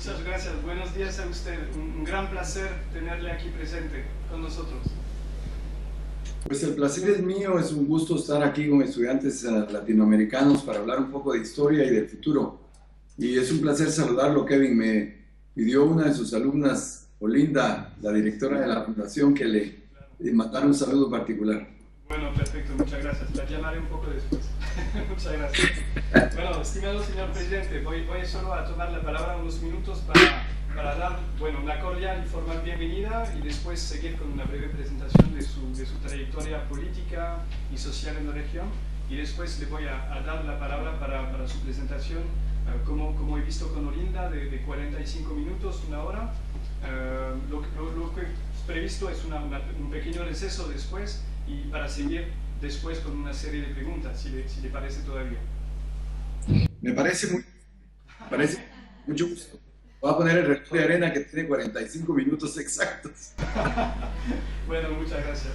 Muchas gracias. Buenos días a usted. Un gran placer tenerle aquí presente con nosotros. Pues el placer es mío, es un gusto estar aquí con estudiantes latinoamericanos para hablar un poco de historia y del futuro. Y es un placer saludarlo, Kevin. Me pidió una de sus alumnas, Olinda, la directora de la fundación, que le mandara un saludo particular. Bueno, perfecto, muchas gracias. La llamaré un poco después. Muchas gracias. Bueno, estimado señor presidente, voy solo a tomar la palabra unos minutos para dar una cordial y formal bienvenida y después seguir con una breve presentación de su trayectoria política y social en la región. Y después le voy a dar la palabra para su presentación, como he visto con Olinda, de 45 minutos, una hora. Lo que es previsto es un pequeño receso después y para seguir después con una serie de preguntas, si le parece todavía. Me parece mucho gusto. Voy a poner el reloj de arena que tiene 45 minutos exactos. Bueno, muchas gracias.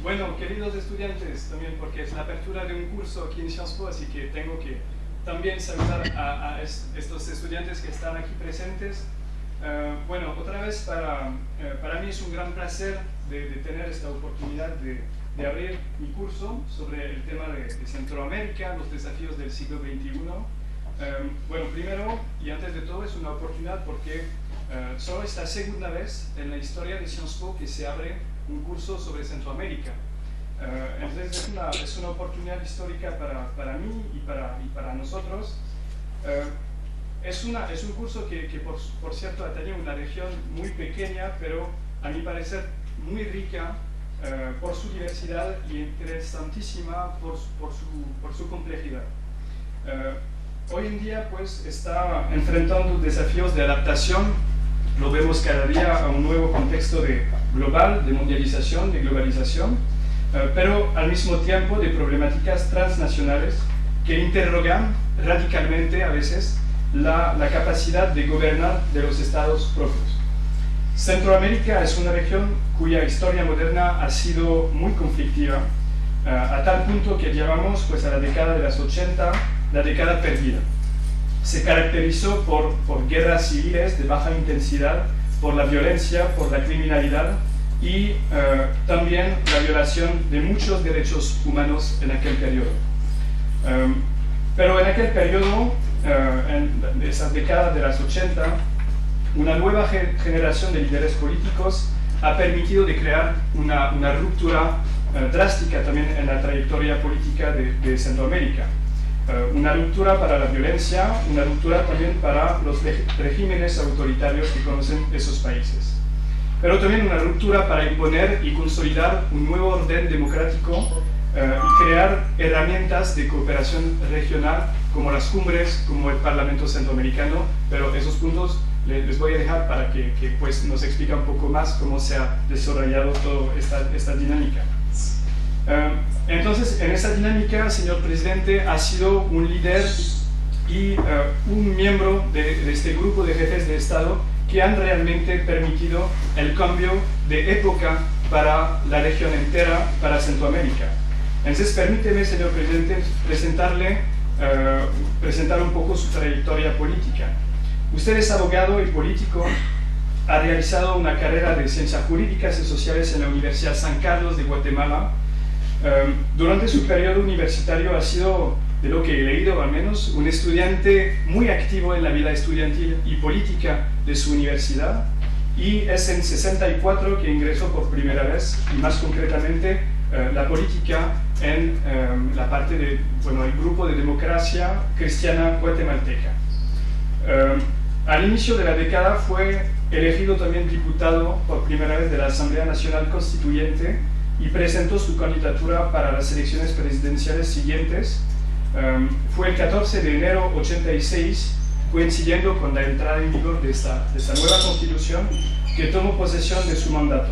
Bueno, queridos estudiantes, también porque es la apertura de un curso aquí en Sciences Po, así que tengo que también saludar a estos estudiantes que están aquí presentes. Bueno, otra vez para mí es un gran placer de tener esta oportunidad de abrir mi curso sobre el tema de Centroamérica, los desafíos del siglo XXI. Bueno, primero y antes de todo es una oportunidad porque solo es la segunda vez en la historia de Sciences Po que se abre un curso sobre Centroamérica. Entonces es una oportunidad histórica para mí y para nosotros. Es un curso que por cierto atañe una región muy pequeña, pero a mi parecer muy rica por su diversidad y interesantísima por su complejidad. Hoy en día pues está enfrentando desafíos de adaptación, lo vemos cada día a un nuevo contexto global, de mundialización, de globalización, pero al mismo tiempo de problemáticas transnacionales que interrogan radicalmente a veces la capacidad de gobernar de los estados propios. Centroamérica es una región cuya historia moderna ha sido muy conflictiva, a tal punto que llamamos pues, a la década de los 80 la década perdida. Se caracterizó por guerras civiles de baja intensidad, por la violencia, por la criminalidad y también la violación de muchos derechos humanos en aquel periodo. Pero en aquel periodo, en esas décadas de las 80, una nueva generación de líderes políticos ha permitido de crear una ruptura drástica también en la trayectoria política de Centroamérica. Una ruptura para la violencia, una ruptura también para los regímenes autoritarios que conocen esos países. Pero también una ruptura para imponer y consolidar un nuevo orden democrático y crear herramientas de cooperación regional como las cumbres, como el Parlamento Centroamericano, pero esos puntos les voy a dejar para que pues, nos explique un poco más cómo se ha desarrollado toda esta dinámica. Entonces, en esta dinámica, señor presidente, ha sido un líder y un miembro de este grupo de jefes de Estado que han realmente permitido el cambio de época para la región entera, para Centroamérica. Entonces, permíteme, señor presidente, presentar un poco su trayectoria política. Usted es abogado y político, ha realizado una carrera de Ciencias Jurídicas y Sociales en la Universidad San Carlos de Guatemala. Durante su periodo universitario ha sido, de lo que he leído al menos, un estudiante muy activo en la vida estudiantil y política de su universidad, y es en 64 que ingresó por primera vez, y más concretamente la política en la parte del grupo de democracia cristiana guatemalteca. Al inicio de la década fue elegido también diputado por primera vez de la Asamblea Nacional Constituyente y presentó su candidatura para las elecciones presidenciales siguientes. Fue el 14 de enero de 86, coincidiendo con la entrada en vigor de esta nueva constitución, que tomó posesión de su mandato.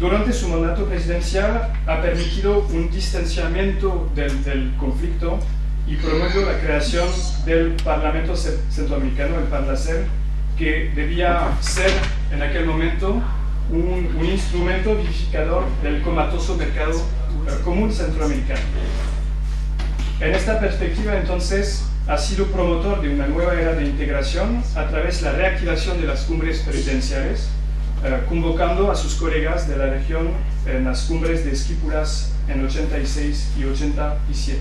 Durante su mandato presidencial ha permitido un distanciamiento del conflicto y promovió la creación del Parlamento Centroamericano, el PANLACEN, que debía ser en aquel momento un instrumento vivificador del comatoso mercado común centroamericano. En esta perspectiva, entonces, ha sido promotor de una nueva era de integración a través de la reactivación de las cumbres presidenciales, convocando a sus colegas de la región en las cumbres de Esquipulas en 86 y 87.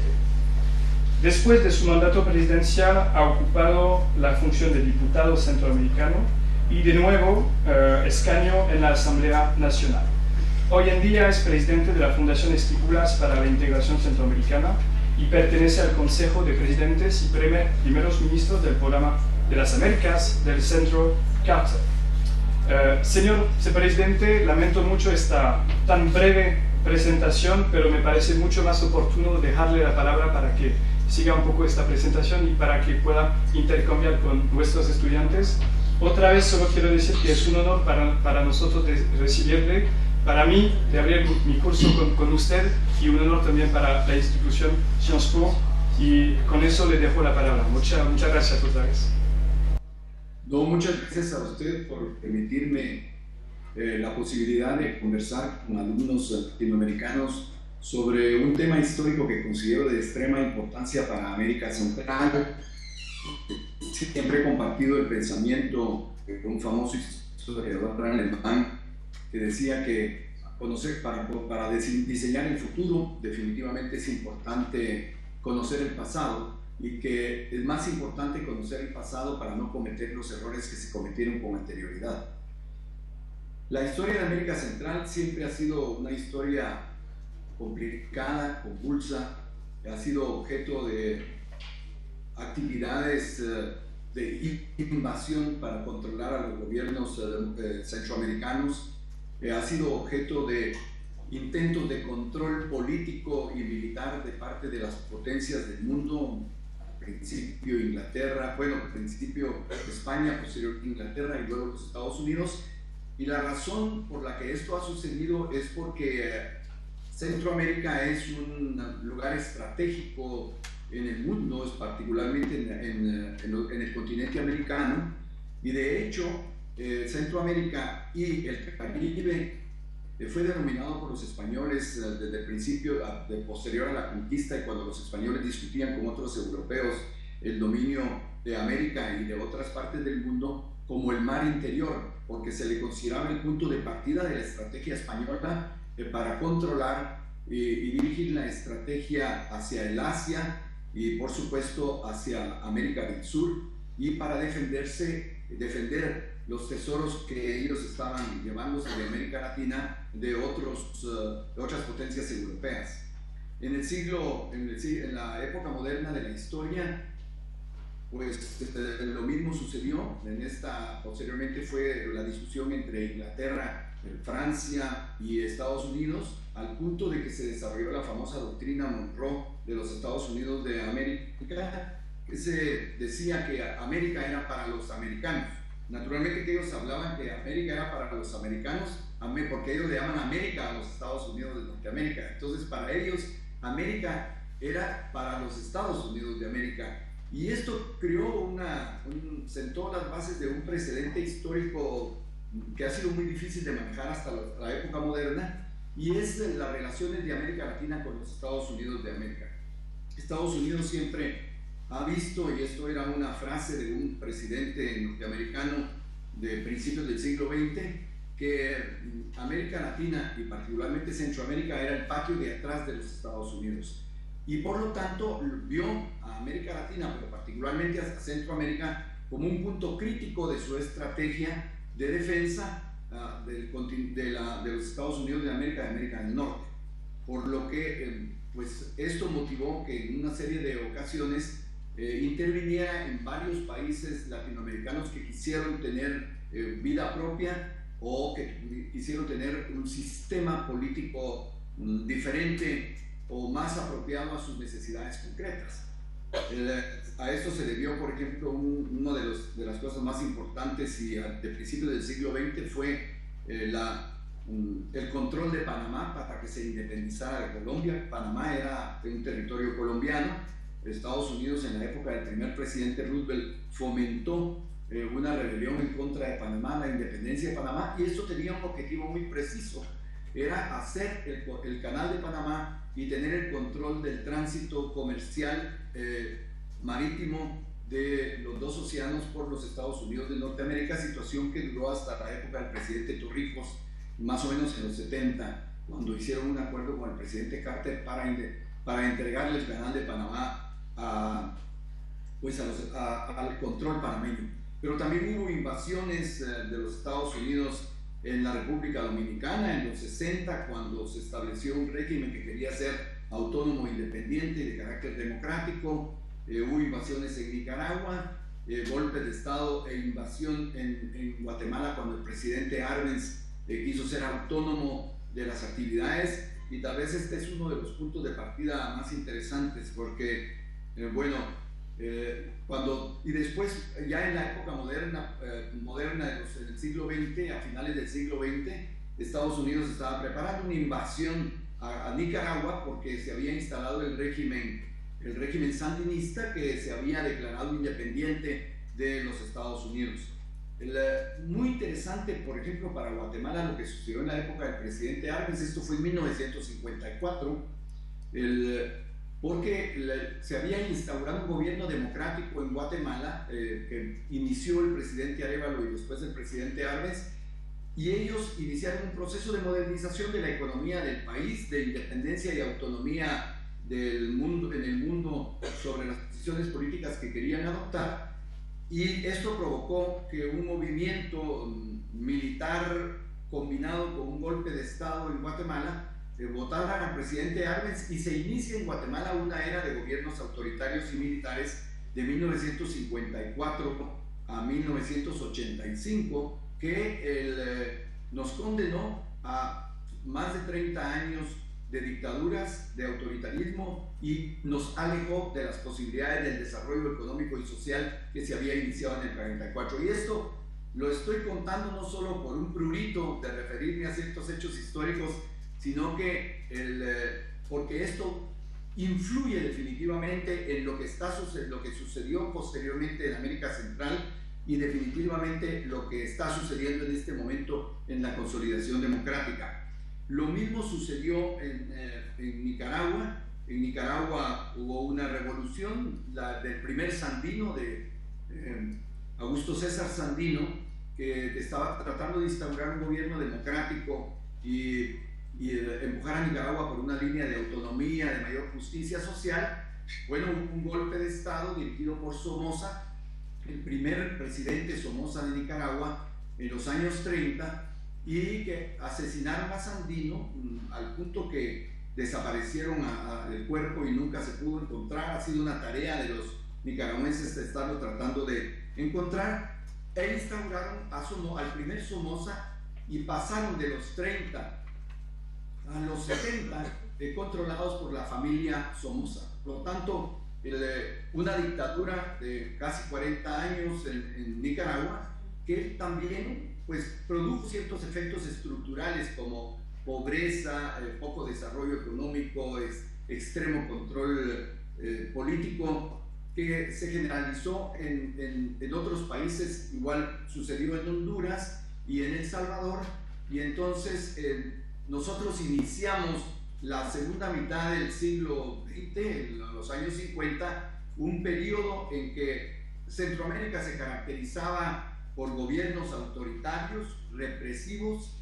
Después de su mandato presidencial ha ocupado la función de diputado centroamericano y de nuevo escaño en la Asamblea Nacional. Hoy en día es presidente de la Fundación Esquipulas para la Integración Centroamericana y pertenece al Consejo de Presidentes y Primeros Ministros del Programa de las Américas del Centro Carter. Señor Presidente, lamento mucho esta tan breve presentación, pero me parece mucho más oportuno dejarle la palabra para que siga un poco esta presentación y para que pueda intercambiar con nuestros estudiantes. Otra vez solo quiero decir que es un honor para nosotros de recibirle, para mí de abrir mi curso con usted y un honor también para la institución Sciences Po, y con eso le dejo la palabra. Muchas gracias otra vez. No, muchas gracias a usted por permitirme la posibilidad de conversar con alumnos latinoamericanos sobre un tema histórico que considero de extrema importancia para América Central. Siempre he compartido el pensamiento de un famoso historiador alemán que decía que para diseñar el futuro definitivamente es importante conocer el pasado, y que es más importante conocer el pasado para no cometer los errores que se cometieron con anterioridad. La historia de América Central siempre ha sido una historia complicada, convulsa, ha sido objeto de actividades de invasión para controlar a los gobiernos centroamericanos, ha sido objeto de intentos de control político y militar de parte de las potencias del mundo, al principio Inglaterra, al principio España, posteriormente Inglaterra y luego los Estados Unidos. Y la razón por la que esto ha sucedido es porque Centroamérica es un lugar estratégico en el mundo, particularmente en el continente americano, y de hecho Centroamérica y el Caribe fue denominado por los españoles desde el principio, posterior a la conquista, y cuando los españoles discutían con otros europeos el dominio de América y de otras partes del mundo, como el mar interior, porque se le consideraba el punto de partida de la estrategia española para controlar y dirigir la estrategia hacia el Asia y por supuesto hacia América del Sur, y para defender los tesoros que ellos estaban llevándose de América Latina de otras potencias europeas. En la época moderna de la historia, pues lo mismo sucedió. Posteriormente fue la discusión entre Inglaterra, Francia y Estados Unidos, al punto de que se desarrolló la famosa doctrina Monroe de los Estados Unidos de América, que se decía que América era para los americanos. Naturalmente que ellos hablaban que América era para los americanos, porque ellos le llaman América a los Estados Unidos de Norteamérica. Entonces para ellos América era para los Estados Unidos de América. Y esto sentó las bases de un precedente histórico que ha sido muy difícil de manejar hasta la época moderna, y es las relaciones de América Latina con los Estados Unidos de América. Estados Unidos siempre ha visto, y esto era una frase de un presidente norteamericano de principios del siglo XX, que América Latina y particularmente Centroamérica era el patio de atrás de los Estados Unidos, y por lo tanto vio a América Latina, pero particularmente a Centroamérica, como un punto crítico de su estrategia de defensa de los Estados Unidos de América del Norte, por lo que pues esto motivó que en una serie de ocasiones interviniera en varios países latinoamericanos que quisieron tener vida propia, o que quisieron tener un sistema político diferente o más apropiado a sus necesidades concretas. A esto se debió, por ejemplo, una de las cosas más importantes y de principios del siglo XX fue el control de Panamá para que se independizara de Colombia. Panamá era un territorio colombiano. Estados Unidos, en la época del primer presidente Roosevelt, fomentó una rebelión en contra de Panamá, la independencia de Panamá, y esto tenía un objetivo muy preciso: era hacer el canal de Panamá y tener el control del tránsito comercial marítimo de los dos océanos por los Estados Unidos de Norteamérica, situación que duró hasta la época del presidente Torrijos, más o menos en los 70, cuando hicieron un acuerdo con el presidente Carter para entregarle el canal de Panamá al control panameño. Pero también hubo invasiones de los Estados Unidos en la República Dominicana en los 60, cuando se estableció un régimen que quería ser autónomo, independiente y de carácter democrático. Hubo invasiones en Nicaragua, golpes de Estado e invasión en Guatemala cuando el presidente Arbenz quiso ser autónomo de las actividades, y tal vez este es uno de los puntos de partida más interesantes, porque y después ya en la época moderna del siglo XX, a finales del siglo XX, Estados Unidos estaba preparando una invasión a Nicaragua porque se había instalado el régimen sandinista, que se había declarado independiente de los Estados Unidos. Muy interesante, por ejemplo, para Guatemala lo que sucedió en la época del presidente Arbenz. Esto fue en 1954, porque se había instaurado un gobierno democrático en Guatemala, que inició el presidente Arévalo y después el presidente Arbenz, y ellos iniciaron un proceso de modernización de la economía del país, de independencia y autonomía en el mundo sobre las decisiones políticas que querían adoptar, y esto provocó que un movimiento militar combinado con un golpe de Estado en Guatemala votaran al presidente Arbenz, y se inicia en Guatemala una era de gobiernos autoritarios y militares de 1954 a 1985, que nos condenó a más de 30 años de dictaduras, de autoritarismo, y nos alejó de las posibilidades del desarrollo económico y social que se había iniciado en el 44. Y esto lo estoy contando no solo por un prurito de referirme a ciertos hechos históricos, sino que porque esto influye definitivamente en lo que sucedió posteriormente en América Central, y definitivamente lo que está sucediendo en este momento en la consolidación democrática. Lo mismo sucedió en Nicaragua. En Nicaragua hubo una revolución, la del primer Sandino, de Augusto César Sandino, que estaba tratando de instaurar un gobierno democrático y empujar a Nicaragua por una línea de autonomía, de mayor justicia social. Bueno, un golpe de Estado dirigido por Somoza, el primer presidente Somoza de Nicaragua en los años 30, y que asesinaron a Sandino al punto que desaparecieron el cuerpo y nunca se pudo encontrar. Ha sido una tarea de los nicaragüenses de estarlo tratando de encontrar. E instauraron al primer Somoza, y pasaron de los 30 a los 70 controlados por la familia Somoza. Por lo tanto, una dictadura de casi 40 años en Nicaragua, que también pues produjo ciertos efectos estructurales como pobreza, poco desarrollo económico, extremo control político, que se generalizó en otros países. Igual sucedió en Honduras y en El Salvador, y entonces nosotros iniciamos la segunda mitad del siglo XX, en los años 50, un periodo en que Centroamérica se caracterizaba por gobiernos autoritarios, represivos,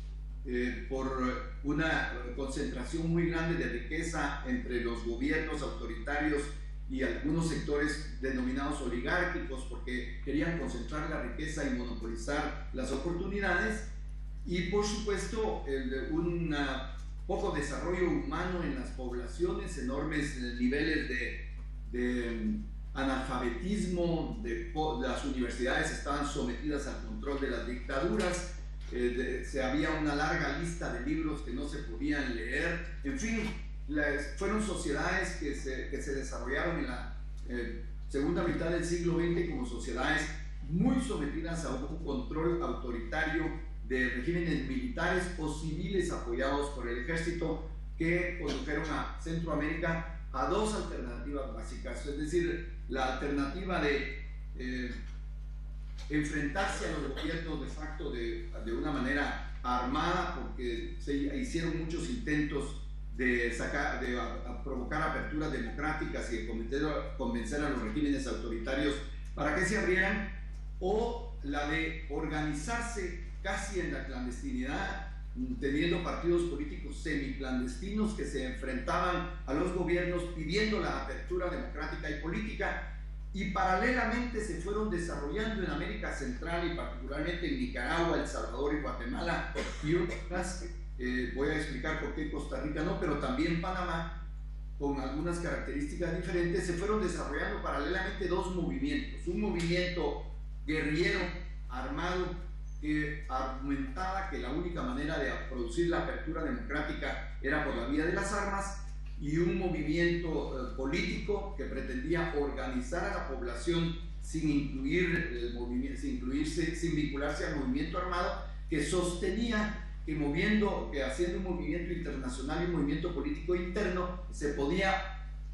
por una concentración muy grande de riqueza entre los gobiernos autoritarios y algunos sectores denominados oligárquicos, porque querían concentrar la riqueza y monopolizar las oportunidades, y por supuesto un poco desarrollo humano en las poblaciones, enormes niveles de analfabetismo, las universidades estaban sometidas al control de las dictaduras, había una larga lista de libros que no se podían leer. En fin, fueron sociedades que se desarrollaron en la segunda mitad del siglo XX como sociedades muy sometidas a un control autoritario de regímenes militares o civiles apoyados por el ejército, que condujeron a Centroamérica a dos alternativas básicas. Es decir, la alternativa de enfrentarse a los gobiernos de facto de una manera armada, porque se hicieron muchos intentos de provocar aperturas democráticas y de convencer a los regímenes autoritarios para que se abrieran, o la de organizarse casi en la clandestinidad, teniendo partidos políticos semiclandestinos que se enfrentaban a los gobiernos pidiendo la apertura democrática y política, y paralelamente se fueron desarrollando en América Central y particularmente en Nicaragua, El Salvador y Guatemala y otras, voy a explicar por qué Costa Rica no, pero también Panamá, con algunas características diferentes, se fueron desarrollando paralelamente dos movimientos: un movimiento guerrillero armado que argumentaba que la única manera de producir la apertura democrática era por la vía de las armas, y un movimiento político que pretendía organizar a la población sin vincularse al movimiento armado, que sostenía que haciendo un movimiento internacional y un movimiento político interno se podía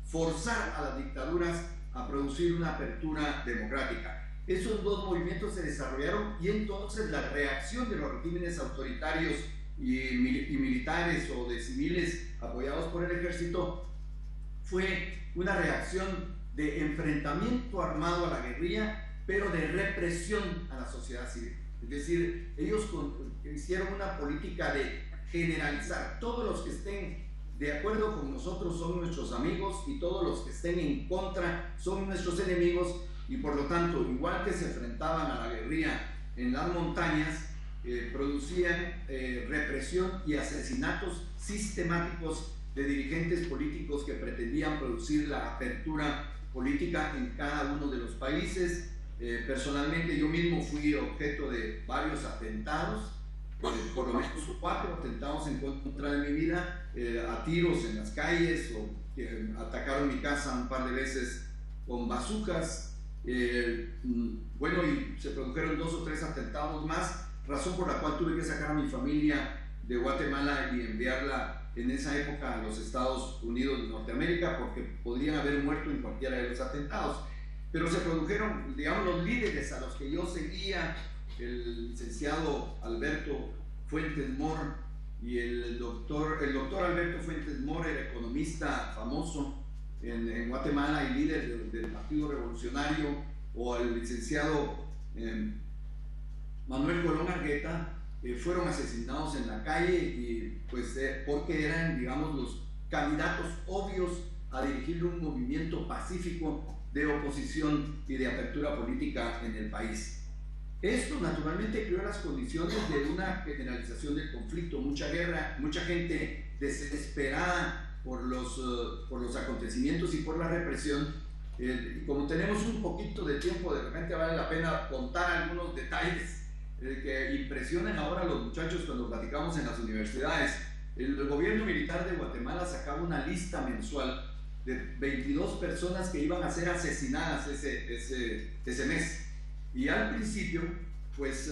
forzar a las dictaduras a producir una apertura democrática. Esos dos movimientos se desarrollaron, y entonces la reacción de los regímenes autoritarios y militares o de civiles apoyados por el ejército fue una reacción de enfrentamiento armado a la guerrilla, pero de represión a la sociedad civil. Es decir, ellos hicieron una política de generalizar: todos los que estén de acuerdo con nosotros son nuestros amigos y todos los que estén en contra son nuestros enemigos, y por lo tanto, igual que se enfrentaban a la guerrilla en las montañas, producían represión y asesinatos sistemáticos de dirigentes políticos que pretendían producir la apertura política en cada uno de los países. Personalmente yo mismo fui objeto de varios atentados, por lo menos 4 atentados en contra de mi vida, a tiros en las calles, o atacaron mi casa un par de veces con bazucas. Bueno, y se produjeron 2 o 3 atentados más, razón por la cual tuve que sacar a mi familia de Guatemala y enviarla en esa época a los Estados Unidos de Norteamérica, porque podrían haber muerto en cualquiera de los atentados. Pero se produjeron, digamos, los líderes a los que yo seguía: el licenciado Alberto Fuentes Mohr, y el doctor Alberto Fuentes Mohr era economista famoso en Guatemala y líder del Partido Revolucionario, o el licenciado Manuel Colón Argueta, fueron asesinados en la calle, y pues porque eran, digamos, los candidatos obvios a dirigir un movimiento pacífico de oposición y de apertura política en el país. Esto naturalmente creó las condiciones de una generalización del conflicto, mucha guerra, mucha gente desesperada por los acontecimientos y por la represión. Y como tenemos un poquito de tiempo, de repente vale la pena contar algunos detalles que impresionan ahora a los muchachos cuando platicamos en las universidades. El gobierno militar de Guatemala sacaba una lista mensual de 22 personas que iban a ser asesinadas ese mes. Y al principio, pues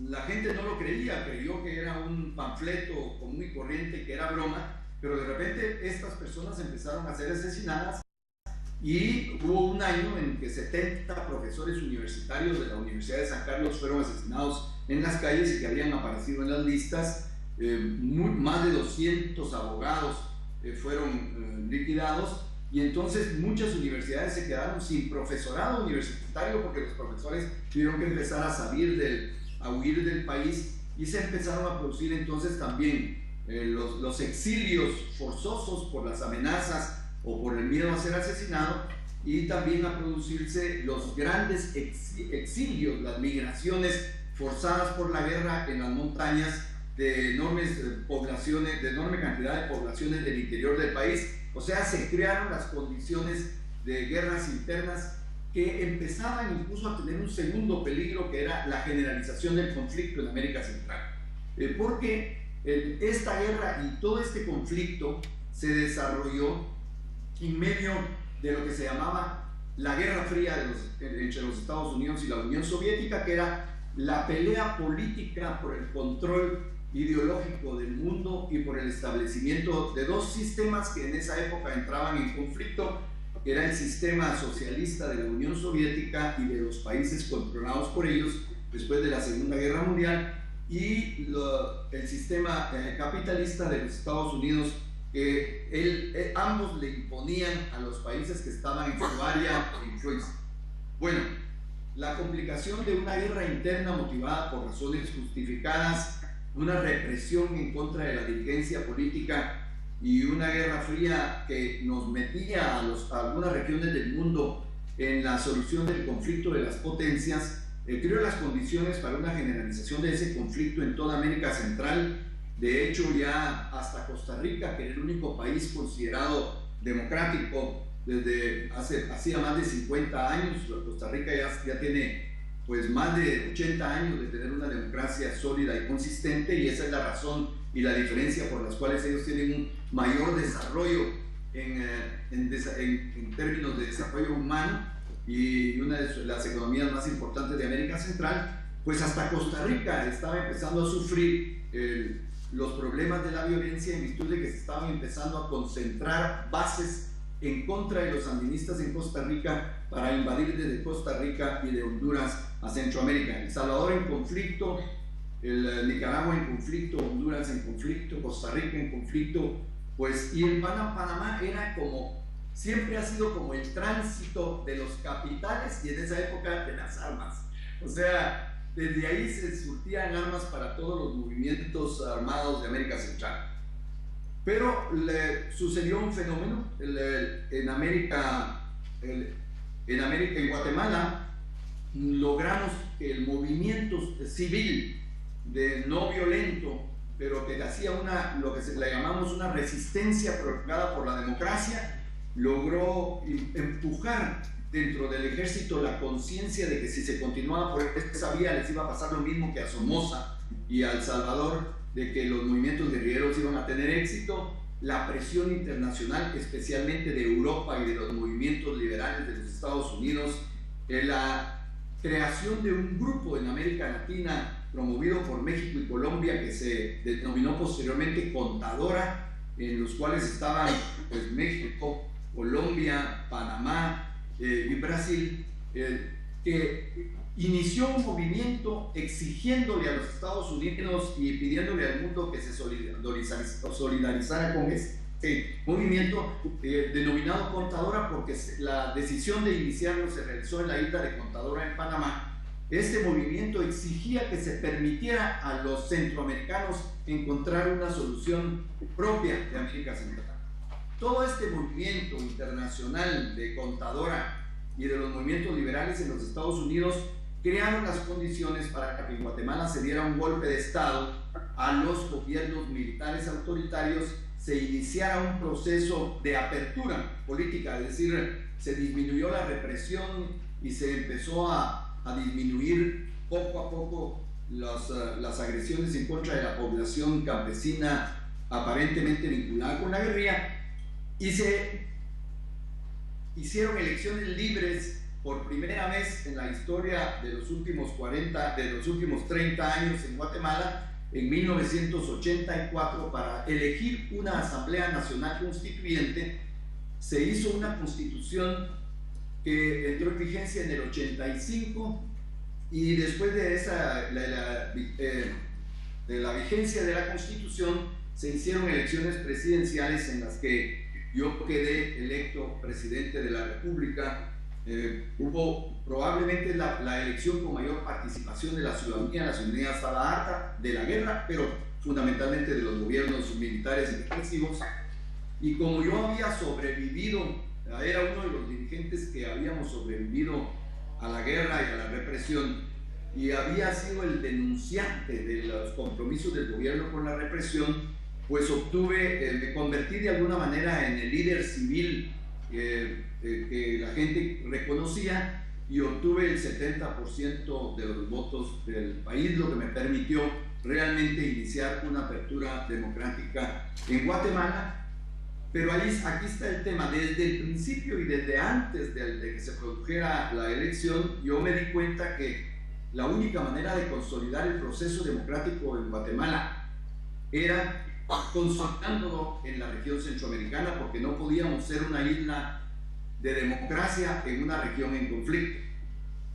la gente no lo creía, creyó que era un panfleto común y corriente, que era broma, pero de repente estas personas empezaron a ser asesinadas, y hubo un año en que 70 profesores universitarios de la Universidad de San Carlos fueron asesinados en las calles y que habían aparecido en las listas. Más de 200 abogados fueron liquidados, y entonces muchas universidades se quedaron sin profesorado universitario porque los profesores tuvieron que empezar a huir del país, y se empezaron a producir entonces también los exilios forzosos por las amenazas o por el miedo a ser asesinado, y también a producirse los grandes exilios, las migraciones forzadas por la guerra en las montañas de enormes poblaciones, de enorme cantidad de poblaciones del interior del país. O sea, se crearon las condiciones de guerras internas que empezaban incluso a tener un segundo peligro, que era la generalización del conflicto en América Central. Porque esta guerra y todo este conflicto se desarrolló en medio de lo que se llamaba la Guerra Fría entre los Estados Unidos y la Unión Soviética, que era la pelea política por el control ideológico del mundo y por el establecimiento de dos sistemas que en esa época entraban en conflicto, que era el sistema socialista de la Unión Soviética y de los países controlados por ellos después de la Segunda Guerra Mundial, y el sistema capitalista de los Estados Unidos ambos le imponían a los países que estaban en su área de influencia. Bueno, la complicación de una guerra interna motivada por razones justificadas, una represión en contra de la dirigencia política y una guerra fría que nos metía a algunas regiones del mundo en la solución del conflicto de las potencias, creó las condiciones para una generalización de ese conflicto en toda América Central. De hecho, ya hasta Costa Rica, que era el único país considerado democrático desde hacía más de 50 años, Costa Rica ya tiene pues más de 80 años de tener una democracia sólida y consistente, y esa es la razón y la diferencia por las cuales ellos tienen un mayor desarrollo en términos de desarrollo humano y una de las economías más importantes de América Central. Pues hasta Costa Rica estaba empezando a sufrir los problemas de la violencia en virtud de que se estaban empezando a concentrar bases en contra de los sandinistas en Costa Rica para invadir desde Costa Rica y de Honduras a Centroamérica. El Salvador en conflicto, Nicaragua en conflicto, Honduras en conflicto, Costa Rica en conflicto, pues, y el Panamá era como, siempre ha sido como el tránsito de los capitales y en esa época de las armas. O sea, desde ahí se surtían armas para todos los movimientos armados de América Central. Pero sucedió un fenómeno en Guatemala. Logramos que el movimiento civil no violento, pero que hacía lo que le llamamos una resistencia provocada por la democracia, logró empujar dentro del ejército la conciencia de que si se continuaba por esa vía les iba a pasar lo mismo que a Somoza y a El Salvador, de que los movimientos guerrilleros iban a tener éxito. La presión internacional, especialmente de Europa y de los movimientos liberales de los Estados Unidos, la creación de un grupo en América Latina promovido por México y Colombia que se denominó posteriormente Contadora, en los cuales estaban pues, México, Colombia, Panamá y Brasil, que inició un movimiento exigiéndole a los Estados Unidos y pidiéndole al mundo que se solidarizara con este movimiento denominado Contadora, porque la decisión de iniciarlo se realizó en la isla de Contadora en Panamá. Este movimiento exigía que se permitiera a los centroamericanos encontrar una solución propia de América Central. Todo este movimiento internacional de Contadora y de los movimientos liberales en los Estados Unidos crearon las condiciones para que en Guatemala se diera un golpe de Estado a los gobiernos militares autoritarios, se iniciara un proceso de apertura política, es decir, se disminuyó la represión y se empezó a disminuir poco a poco las agresiones en contra de la población campesina aparentemente vinculada con la guerrilla, y se hicieron elecciones libres por primera vez en la historia de los últimos 30 años en Guatemala, en 1984, para elegir una Asamblea Nacional Constituyente. Se hizo una constitución que entró en vigencia en el 85, y después de la vigencia de la constitución se hicieron elecciones presidenciales en las que yo quedé electo presidente de la República. Hubo probablemente la elección con mayor participación de la ciudadanía. La ciudadanía estaba harta de la guerra, pero fundamentalmente de los gobiernos militares y represivos. Y como yo había sobrevivido, era uno de los dirigentes que habíamos sobrevivido a la guerra y a la represión, y había sido el denunciante de los compromisos del gobierno con la represión, pues me convertí de alguna manera en el líder civil que la gente reconocía, y obtuve el 70% de los votos del país, lo que me permitió realmente iniciar una apertura democrática en Guatemala. Pero aquí está el tema. Desde el principio y desde antes de que se produjera la elección, yo me di cuenta que la única manera de consolidar el proceso democrático en Guatemala era consolidándolo en la región centroamericana, porque no podíamos ser una isla de democracia en una región en conflicto,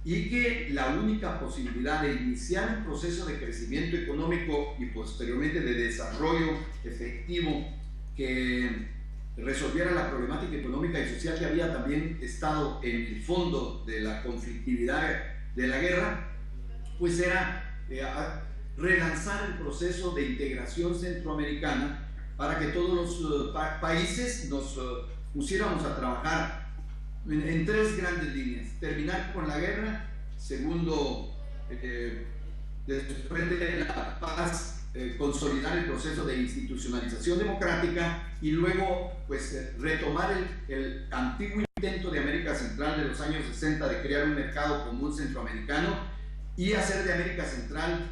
y que la única posibilidad de iniciar un proceso de crecimiento económico y posteriormente de desarrollo efectivo que resolviera la problemática económica y social que había también estado en el fondo de la conflictividad de la guerra, pues era relanzar el proceso de integración centroamericana para que todos los países nos pusiéramos a trabajar en tres grandes líneas: terminar con la guerra, segundo, después de la paz, consolidar el proceso de institucionalización democrática, y luego pues retomar el antiguo intento de América Central de los años 60 de crear un mercado común centroamericano y hacer de América Central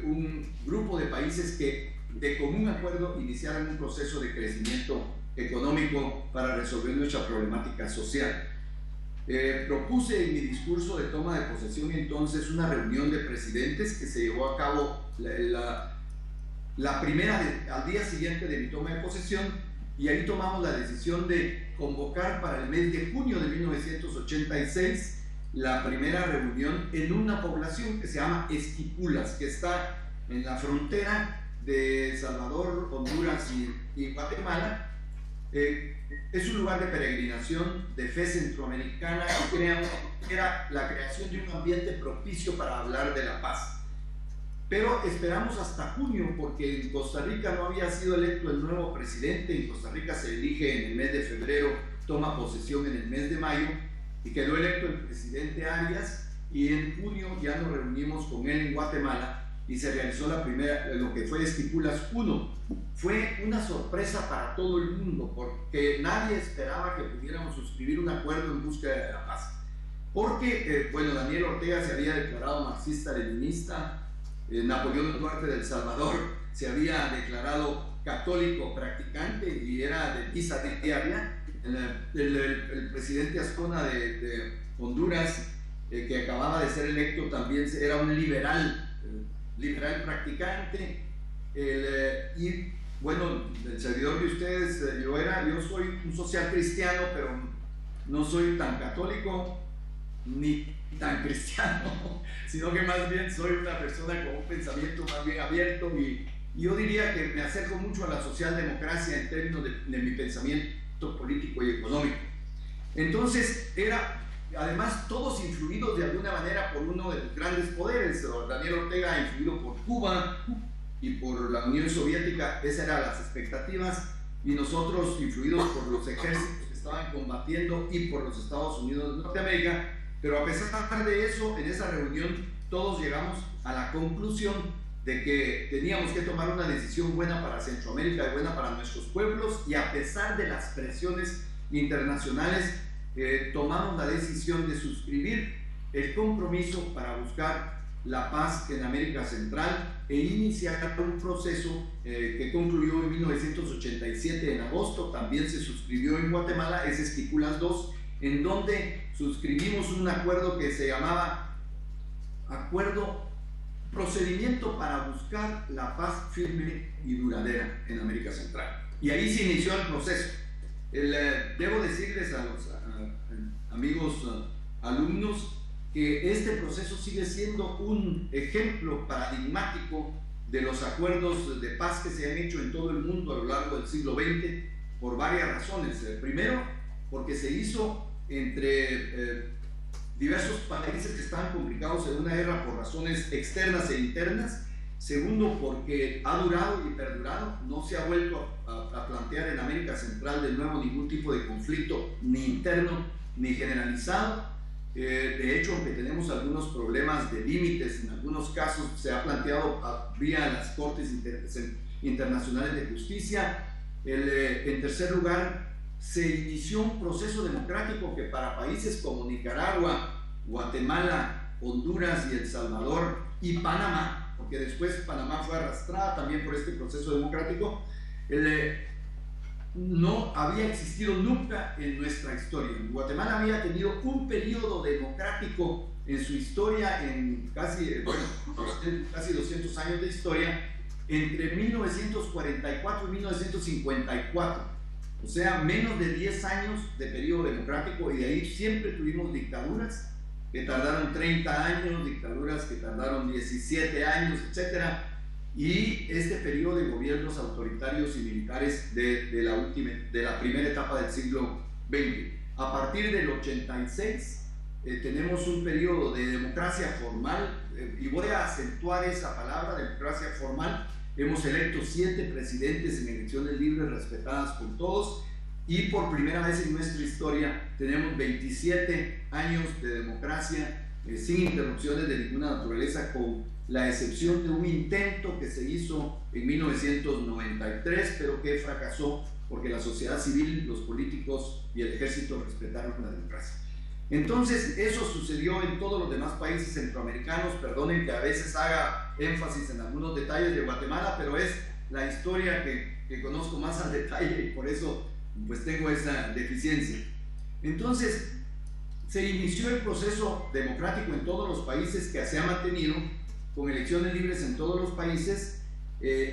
un grupo de países que de común acuerdo iniciaran un proceso de crecimiento económico para resolver nuestra problemática social. Propuse en mi discurso de toma de posesión entonces una reunión de presidentes que se llevó a cabo la primera al día siguiente de mi toma de posesión, y ahí tomamos la decisión de convocar para el mes de junio de 1986 la primera reunión en una población que se llama Esquipulas, que está en la frontera de Salvador, Honduras y Guatemala. Es un lugar de peregrinación de fe centroamericana y era la creación de un ambiente propicio para hablar de la paz. Pero esperamos hasta junio, porque en Costa Rica no había sido electo el nuevo presidente. En Costa Rica se elige en el mes de febrero, toma posesión en el mes de mayo, y quedó electo el presidente Arias, y en junio ya nos reunimos con él en Guatemala y se realizó la primera, lo que fue Esquipulas 1. Fue una sorpresa para todo el mundo, porque nadie esperaba que pudiéramos suscribir un acuerdo en búsqueda de la paz. Porque, bueno, Daniel Ortega se había declarado marxista-leninista, Napoleón Duarte del Salvador se había declarado católico practicante y era de misa diaria. El presidente Azcona de Honduras, que acababa de ser electo, también era un liberal practicante. Y bueno, el servidor de ustedes, yo soy un social cristiano, pero no soy tan católico ni tan cristiano, sino que más bien soy una persona con un pensamiento más bien abierto, y yo diría que me acerco mucho a la socialdemocracia en términos de mi pensamiento político y económico. Entonces además todos influidos de alguna manera por uno de los grandes poderes. Daniel Ortega influido por Cuba y por la Unión Soviética, esas eran las expectativas, y nosotros influidos por los ejércitos que estaban combatiendo y por los Estados Unidos de Norteamérica. Pero a pesar de eso, en esa reunión todos llegamos a la conclusión de que teníamos que tomar una decisión buena para Centroamérica y buena para nuestros pueblos, y a pesar de las presiones internacionales, tomamos la decisión de suscribir el compromiso para buscar la paz en América Central e iniciar un proceso que concluyó en 1987 en agosto. También se suscribió en Guatemala, es Esquipulas 2, en donde suscribimos un acuerdo que se llamaba Procedimiento para buscar la paz firme y duradera en América Central. Y ahí se inició el proceso. Debo decirles a los amigos alumnos que este proceso sigue siendo un ejemplo paradigmático de los acuerdos de paz que se han hecho en todo el mundo a lo largo del siglo XX, por varias razones. Primero, porque se hizo entre diversos países que estaban complicados en una guerra por razones externas e internas. Segundo, porque ha durado y perdurado, no se ha vuelto a plantear en América Central de nuevo ningún tipo de conflicto, ni interno ni generalizado. De hecho, aunque tenemos algunos problemas de límites, en algunos casos se ha planteado vía las Cortes Internacionales de Justicia. En tercer lugar, se inició un proceso democrático que para países como Nicaragua, Guatemala, Honduras y El Salvador y Panamá, porque después Panamá fue arrastrada también por este proceso democrático, no había existido nunca en nuestra historia. Guatemala había tenido un periodo democrático en su historia, en casi 200 años de historia, entre 1944 y 1954. O sea, menos de 10 años de periodo democrático, y de ahí siempre tuvimos dictaduras que tardaron 30 años, dictaduras que tardaron 17 años, etc. y este periodo de gobiernos autoritarios y militares de la primera etapa del siglo XX. A partir del 86 tenemos un periodo de democracia formal, y voy a acentuar esa palabra, democracia formal. Hemos electo 7 presidentes en elecciones libres respetadas por todos, y por primera vez en nuestra historia tenemos 27 años de democracia sin interrupciones de ninguna naturaleza, con la excepción de un intento que se hizo en 1993, pero que fracasó porque la sociedad civil, los políticos y el ejército respetaron la democracia. Entonces, eso sucedió en todos los demás países centroamericanos. Perdonen que a veces haga énfasis en algunos detalles de Guatemala, pero es la historia que conozco más al detalle y por eso pues tengo esa deficiencia. Entonces, se inició el proceso democrático en todos los países, que se ha mantenido con elecciones libres en todos los países.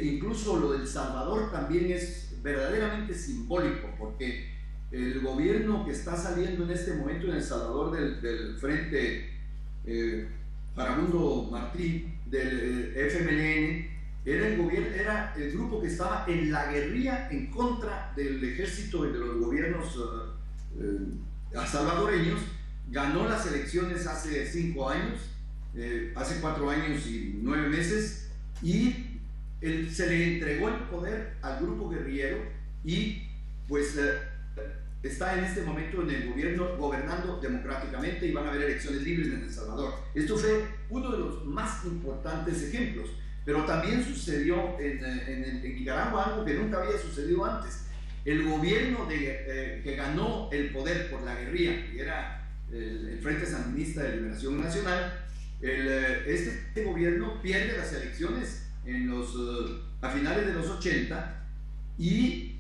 Incluso lo del Salvador también es verdaderamente simbólico, porque el gobierno que está saliendo en este momento en El Salvador del Frente Farabundo Martí, del FMLN, era el grupo que estaba en la guerrilla en contra del ejército y de los gobiernos salvadoreños. Ganó las elecciones hace 5 años, hace 4 años y 9 meses, y se le entregó el poder al grupo guerrillero, y pues está en este momento en el gobierno gobernando democráticamente, y van a haber elecciones libres en El Salvador. Esto fue uno de los más importantes ejemplos, pero también sucedió en Nicaragua algo que nunca había sucedido antes. El gobierno que ganó el poder por la guerrilla, que era el Frente Sandinista de Liberación Nacional, este gobierno pierde las elecciones a finales de los 80, y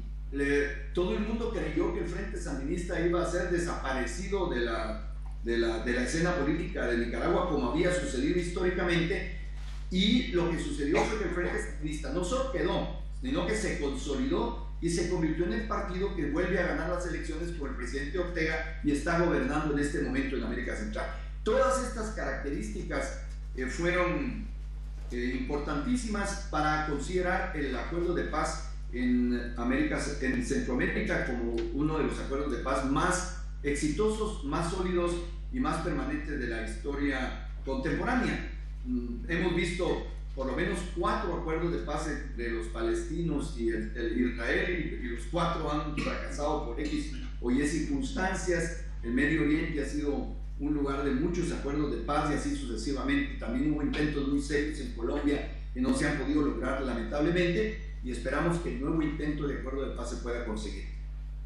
todo el mundo creyó que el Frente Sandinista iba a ser desaparecido de la escena política de Nicaragua, como había sucedido históricamente, y lo que sucedió fue que el Frente Sandinista no solo quedó, sino que se consolidó y se convirtió en el partido que vuelve a ganar las elecciones por el presidente Ortega y está gobernando en este momento en América Central. Todas estas características fueron importantísimas para considerar el acuerdo de paz en Centroamérica como uno de los acuerdos de paz más exitosos, más sólidos y más permanentes de la historia contemporánea. Hemos visto por lo menos 4 acuerdos de paz entre los palestinos y Israel, y los 4 han fracasado por X o Y circunstancias. El Medio Oriente ha sido un lugar de muchos acuerdos de paz y así sucesivamente. También hubo intentos muy serios en Colombia que no se han podido lograr, lamentablemente, y esperamos que el nuevo intento de acuerdo de paz se pueda conseguir.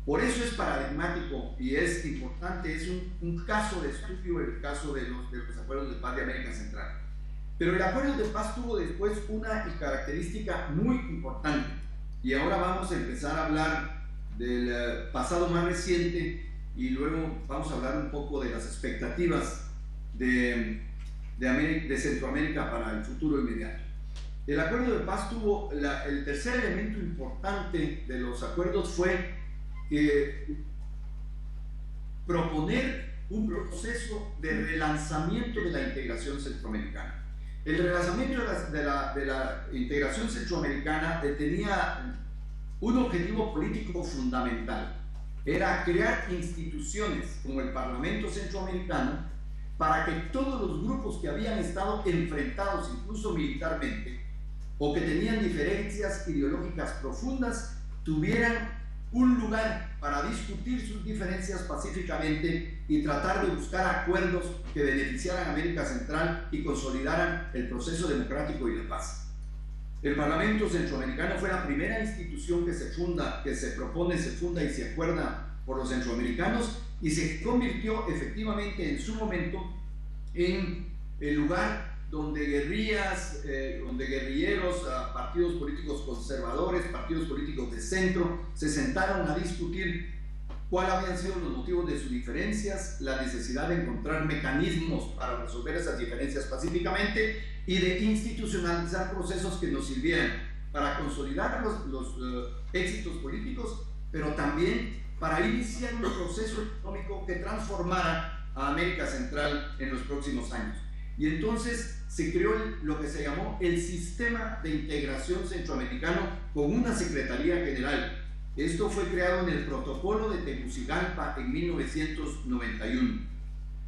Por eso es paradigmático y es importante, es un caso de estudio el caso de los acuerdos de paz de América Central. Pero el acuerdo de paz tuvo después una característica muy importante, y ahora vamos a empezar a hablar del pasado más reciente, y luego vamos a hablar un poco de las expectativas de Centroamérica para el futuro inmediato. El acuerdo de paz tuvo, el tercer elemento importante de los acuerdos fue proponer un proceso de relanzamiento de la integración centroamericana. El relanzamiento de la integración centroamericana tenía un objetivo político fundamental. Era crear instituciones como el Parlamento Centroamericano para que todos los grupos que habían estado enfrentados, incluso militarmente, o que tenían diferencias ideológicas profundas, tuvieran un lugar para discutir sus diferencias pacíficamente y tratar de buscar acuerdos que beneficiaran a América Central y consolidaran el proceso democrático y de paz. El Parlamento Centroamericano fue la primera institución que se funda y se acuerda por los centroamericanos, y se convirtió efectivamente en su momento en el lugar donde guerrilleros, partidos políticos conservadores, partidos políticos de centro, se sentaron a discutir cuáles habían sido los motivos de sus diferencias, la necesidad de encontrar mecanismos para resolver esas diferencias pacíficamente y de institucionalizar procesos que nos sirvieran para consolidar los éxitos políticos, pero también para iniciar un proceso económico que transformara a América Central en los próximos años. Y entonces se creó lo que se llamó el Sistema de Integración Centroamericano con una Secretaría General. Esto fue creado en el Protocolo de Tegucigalpa en 1991.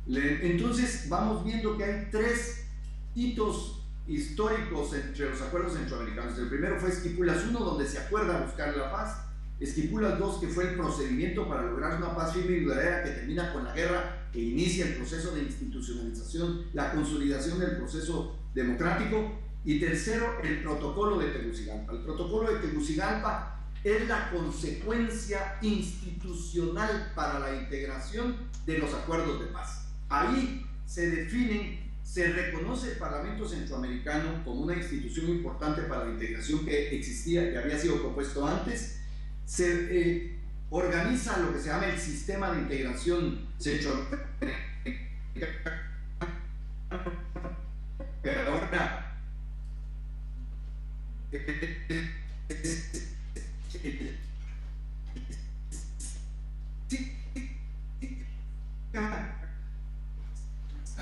Entonces vamos viendo que hay tres hitos históricos entre los acuerdos centroamericanos. El primero fue Esquipulas I, donde se acuerda buscar la paz. Esquipulas II, que fue el procedimiento para lograr una paz firme y duradera que termina con la guerra e inicia el proceso de institucionalización, la consolidación del proceso democrático. Y tercero, el Protocolo de Tegucigalpa. El Protocolo de Tegucigalpa es la consecuencia institucional para la integración de los acuerdos de paz. Ahí se definen, se reconoce el Parlamento Centroamericano como una institución importante para la integración que existía, que había sido propuesto antes. Se organiza lo que se llama el Sistema de Integración Centroamericano. Ahora,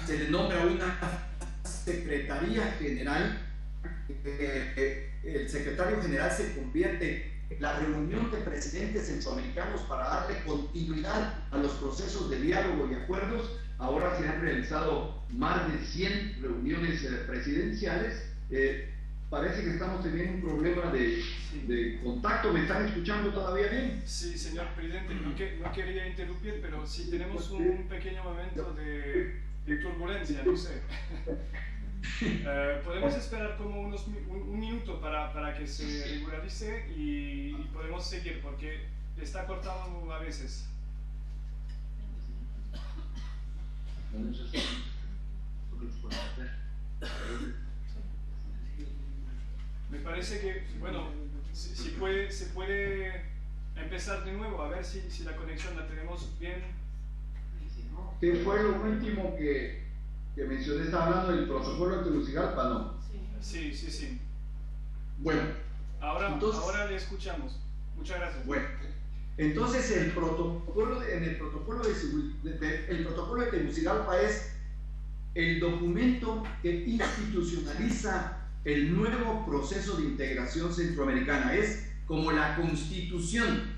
se le nombra una Secretaría General. El secretario general se convierte en la reunión de presidentes centroamericanos para darle continuidad a los procesos de diálogo y acuerdos. Ahora se han realizado más de 100 reuniones presidenciales. Parece que estamos teniendo un problema de contacto. ¿Me están escuchando todavía bien? Sí, señor presidente, no quería interrumpir, pero sí tenemos un pequeño momento de turbulencia, no sé. Podemos esperar como un minuto para que se regularice y podemos seguir, porque está cortado a veces. Me parece que, bueno, se puede empezar de nuevo, a ver si la conexión la tenemos bien. ¿Qué fue lo último que mencioné? ¿Está hablando del Protocolo de Tegucigalpa, no? Sí. Bueno, ahora le escuchamos. Muchas gracias. Bueno, entonces el protocolo de Tegucigalpa es el documento que institucionaliza el nuevo proceso de integración centroamericana. Es como la constitución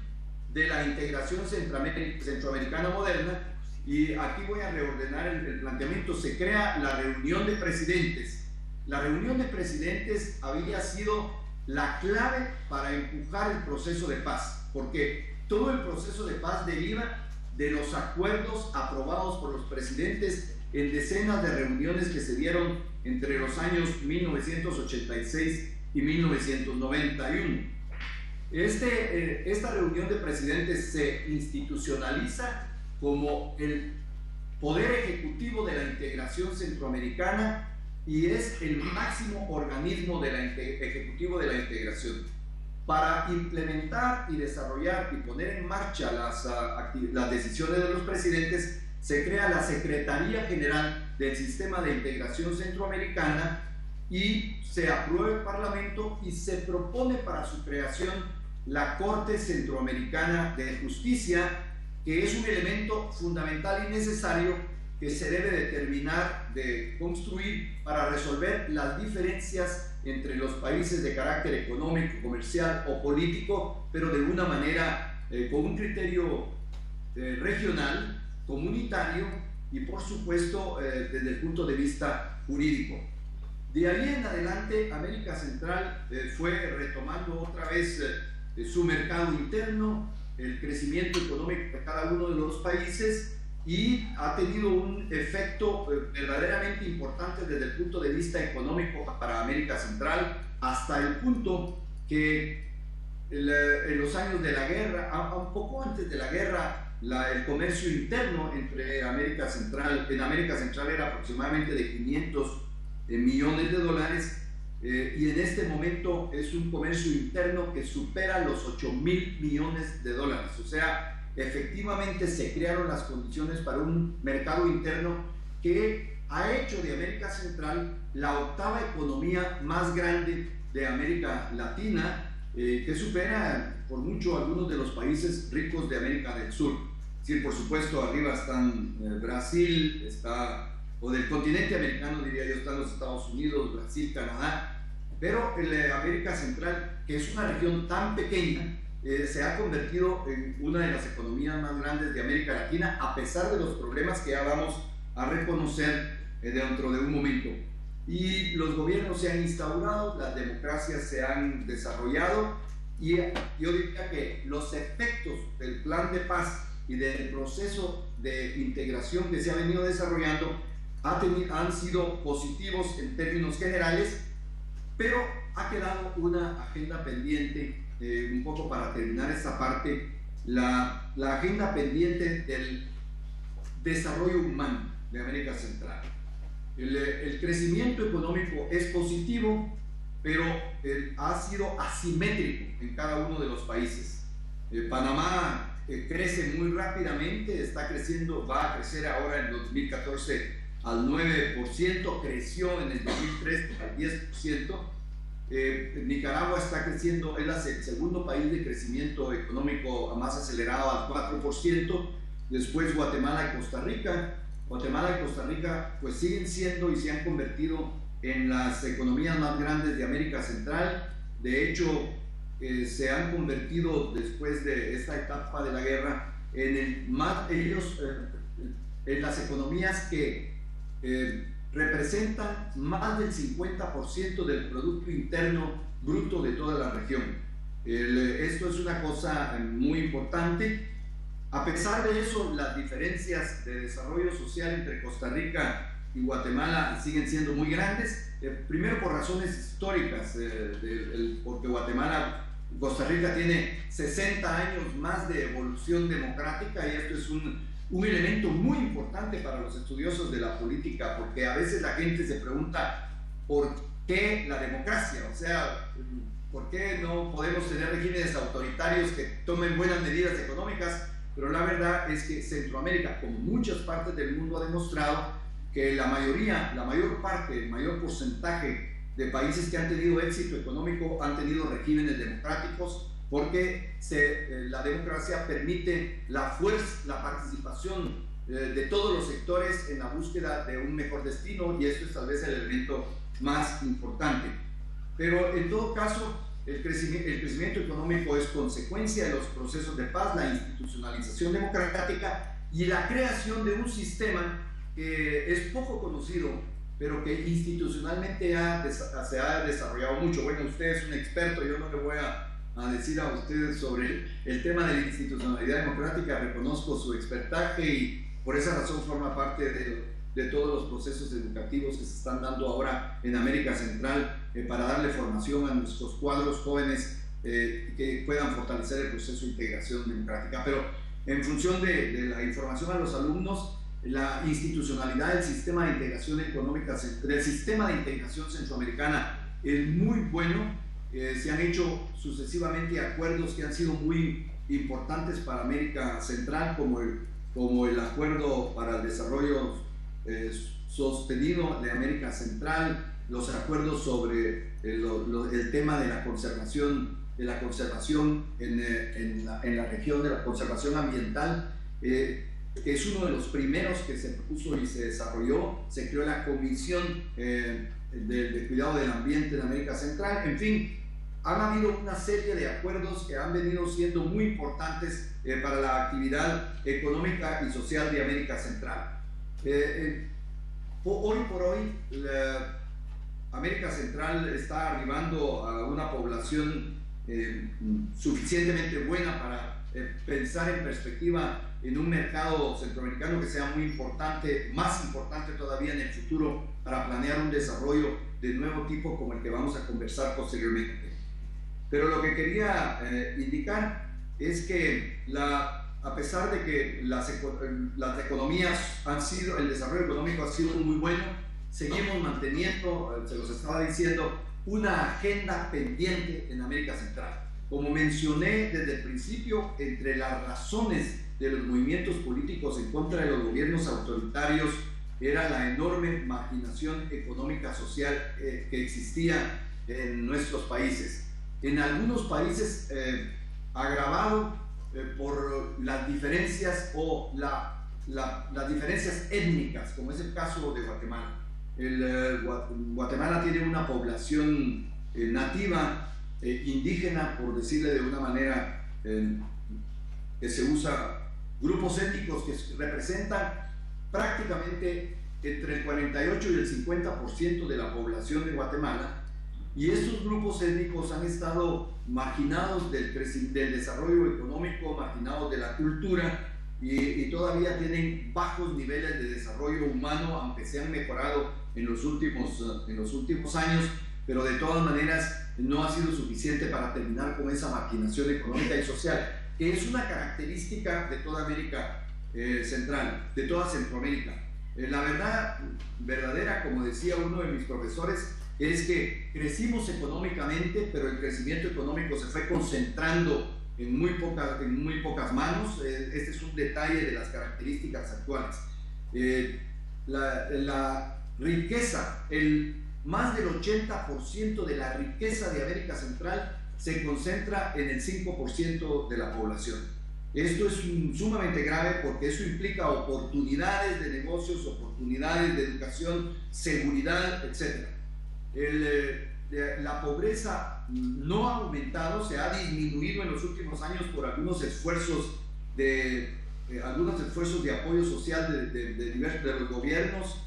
de la integración centroamericana moderna. Y aquí voy a reordenar el planteamiento. Se crea la reunión de presidentes. La reunión de presidentes había sido la clave para empujar el proceso de paz, porque todo el proceso de paz deriva de los acuerdos aprobados por los presidentes en decenas de reuniones que se dieron entre los años 1986 y 1991. Esta reunión de presidentes se institucionaliza como el poder ejecutivo de la integración centroamericana y es el máximo organismo ejecutivo de la integración. Para implementar y desarrollar y poner en marcha las decisiones de los presidentes, se crea la Secretaría General del Sistema de Integración Centroamericana y se aprueba el Parlamento y se propone para su creación la Corte Centroamericana de Justicia, que es un elemento fundamental y necesario que se debe determinar de construir para resolver las diferencias entre los países de carácter económico, comercial o político, pero de una manera con un criterio regional, comunitario y por supuesto desde el punto de vista jurídico. De ahí en adelante América Central fue retomando otra vez su mercado interno, el crecimiento económico de cada uno de los países, y ha tenido un efecto verdaderamente importante desde el punto de vista económico para América Central, hasta el punto que en los años de la guerra, un poco antes de la guerra, el comercio interno entre América Central era aproximadamente de 500 millones de dólares, y en este momento es un comercio interno que supera los 8.000 millones de dólares. O sea, efectivamente se crearon las condiciones para un mercado interno que ha hecho de América Central la octava economía más grande de América Latina, que supera por mucho algunos de los países ricos de América del Sur. Es decir, por supuesto, arriba están Brasil, está o del continente americano, diría yo, están los Estados Unidos, Brasil, Canadá, pero América Central, que es una región tan pequeña, se ha convertido en una de las economías más grandes de América Latina, a pesar de los problemas que ya vamos a reconocer dentro de un momento. Y los gobiernos se han instaurado, las democracias se han desarrollado, y yo diría que los efectos del plan de paz y del proceso de integración que se ha venido desarrollando han sido positivos en términos generales, pero ha quedado una agenda pendiente, un poco para terminar esta parte, la agenda pendiente del desarrollo humano de América Central. El crecimiento económico es positivo, pero ha sido asimétrico en cada uno de los países. Panamá crece muy rápidamente, está creciendo, va a crecer ahora en 2014 al 9%, creció en el 2003 al 10%. Nicaragua está creciendo, es el segundo país de crecimiento económico más acelerado al 4%, después Guatemala y Costa Rica. Guatemala y Costa Rica pues siguen siendo y se han convertido en las economías más grandes de América Central. De hecho, se han convertido después de esta etapa de la guerra en las economías que representan más del 50% del Producto Interno Bruto de toda la región. Esto es una cosa muy importante. A pesar de eso, las diferencias de desarrollo social entre Costa Rica y Guatemala siguen siendo muy grandes, primero por razones históricas, porque Costa Rica tiene 60 años más de evolución democrática, y esto es un elemento muy importante para los estudiosos de la política, porque a veces la gente se pregunta por qué la democracia, o sea, por qué no podemos tener regímenes autoritarios que tomen buenas medidas económicas. Pero la verdad es que Centroamérica, como muchas partes del mundo, ha demostrado que la mayor parte, el mayor porcentaje de países que han tenido éxito económico han tenido regímenes democráticos, porque la democracia permite la participación de todos los sectores en la búsqueda de un mejor destino, y esto es tal vez el elemento más importante. Pero en todo caso, el crecimiento económico es consecuencia de los procesos de paz, la institucionalización democrática y la creación de un sistema que es poco conocido, pero que institucionalmente se ha desarrollado mucho. Bueno, usted es un experto, yo no le voy a decir a ustedes sobre el tema de la institucionalidad democrática, reconozco su expertaje y por esa razón forma parte de todos los procesos educativos que se están dando ahora en América Central para darle formación a nuestros cuadros jóvenes que puedan fortalecer el proceso de integración democrática. Pero en función de la información a los alumnos, la institucionalidad del sistema de integración económica, del sistema de integración centroamericana es muy bueno. Se han hecho sucesivamente acuerdos que han sido muy importantes para América Central, como el Acuerdo para el Desarrollo Sostenido de América Central, los acuerdos sobre el tema de la conservación en la región, de la conservación ambiental, es uno de los primeros que se propuso y se desarrolló. Se creó la Comisión de Cuidado del Ambiente en América Central. En fin, han habido una serie de acuerdos que han venido siendo muy importantes para la actividad económica y social de América Central. Hoy por hoy, América Central está arribando a una población suficientemente buena para pensar en perspectiva en un mercado centroamericano que sea muy importante, más importante todavía en el futuro, para planear un desarrollo de nuevo tipo como el que vamos a conversar posteriormente. Pero lo que quería indicar es que a pesar de que las economías el desarrollo económico ha sido muy bueno, seguimos manteniendo, se los estaba diciendo, una agenda pendiente en América Central. Como mencioné desde el principio, entre las razones de los movimientos políticos en contra de los gobiernos autoritarios era la enorme marginación económica social que existía en nuestros países. En algunos países agravado por las diferencias o la las diferencias étnicas, como es el caso de Guatemala. Guatemala tiene una población nativa, indígena, por decirle de una manera que se usa, grupos étnicos que representan prácticamente entre el 48 y el 50% de la población de Guatemala, y estos grupos étnicos han estado marginados del desarrollo económico, marginados de la cultura, y todavía tienen bajos niveles de desarrollo humano, aunque se han mejorado en los últimos años, pero de todas maneras no ha sido suficiente para terminar con esa marginación económica y social, que es una característica de toda América Central, de toda Centroamérica. La verdad verdadera, como decía uno de mis profesores, es que crecimos económicamente, pero el crecimiento económico se fue concentrando en muy pocas manos. Este es un detalle de las características actuales. La riqueza, más del 80% de la riqueza de América Central se concentra en el 5% de la población. Esto es sumamente grave porque eso implica oportunidades de negocios, oportunidades de educación, seguridad, etc. La pobreza no ha aumentado, se ha disminuido en los últimos años por algunos esfuerzos de apoyo social de los gobiernos,